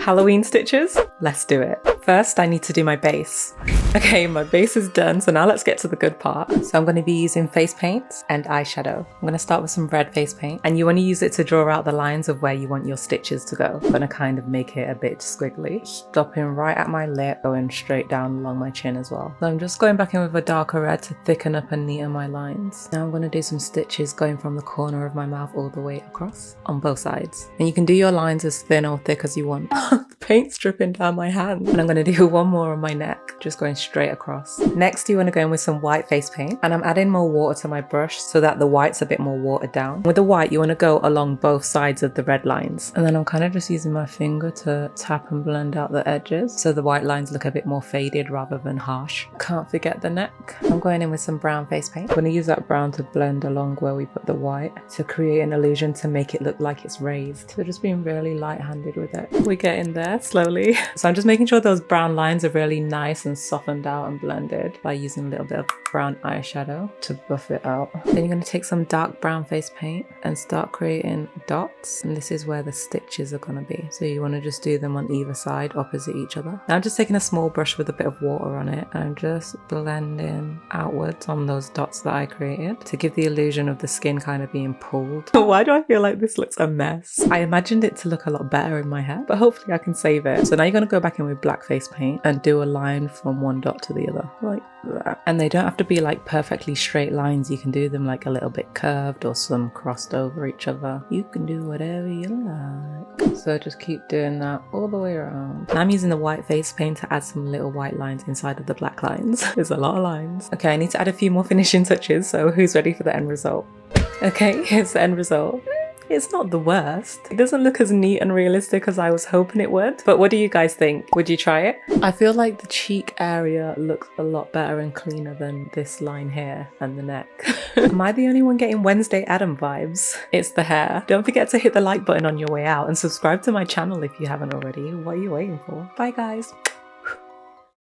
Halloween stitches? Let's do it. First, I need to do my base. Okay, my base is done, so now let's get to the good part. So I'm going to be using face paint and eyeshadow. I'm going to start with some red face paint, and you want to use it to draw out the lines of where you want your stitches to go. I'm going to kind of make it a bit squiggly. Stopping right at my lip, going straight down along my chin as well. So I'm just going back in with a darker red to thicken up and neaten my lines. Now I'm going to do some stitches going from the corner of my mouth all the way across on both sides. And you can do your lines as thin or thick as you want. The paint's dripping down my hand. And I'm going to do one more on my neck, just going straight across. Next, you want to go in with some white face paint, and I'm adding more water to my brush so that the white's a bit more watered down. With the white, you want to go along both sides of the red lines, and then I'm kind of just using my finger to tap and blend out the edges so the white lines look a bit more faded rather than harsh. Can't forget the neck. I'm going in with some brown face paint. I'm going to use that brown to blend along where we put the white to create an illusion to make it look like it's raised. So just being really light-handed with it. We're getting there slowly. So I'm just making sure those brown lines are really nice and softened out and blended by using a little bit of brown eyeshadow to buff it out. Then you're going to take some dark brown face paint and start creating dots, and this is where the stitches are going to be. So you want to just do them on either side opposite each other. Now I'm just taking a small brush with a bit of water on it, and I'm just blending outwards on those dots that I created to give the illusion of the skin kind of being pulled. Why do I feel like this looks a mess? I imagined it to look a lot better in my head, but hopefully I can save it. So now you're going to go back in with black face paint and do a line from one dot to the other like that. And they don't have to be like perfectly straight lines. You can do them like a little bit curved or some crossed over each other. You can do whatever you like. So just keep doing that all the way around. Now I'm using the white face paint to add some little white lines inside of the black lines. There's a lot of lines. Okay, I need to add a few more finishing touches, so who's ready for the end result? Okay, here's the end result. It's not the worst. It doesn't look as neat and realistic as I was hoping it would. But what do you guys think? Would you try it? I feel like the cheek area looks a lot better and cleaner than this line here and the neck. Am I the only one getting Wednesday Adam vibes? It's the hair. Don't forget to hit the like button on your way out and subscribe to my channel if you haven't already. What are you waiting for? Bye guys.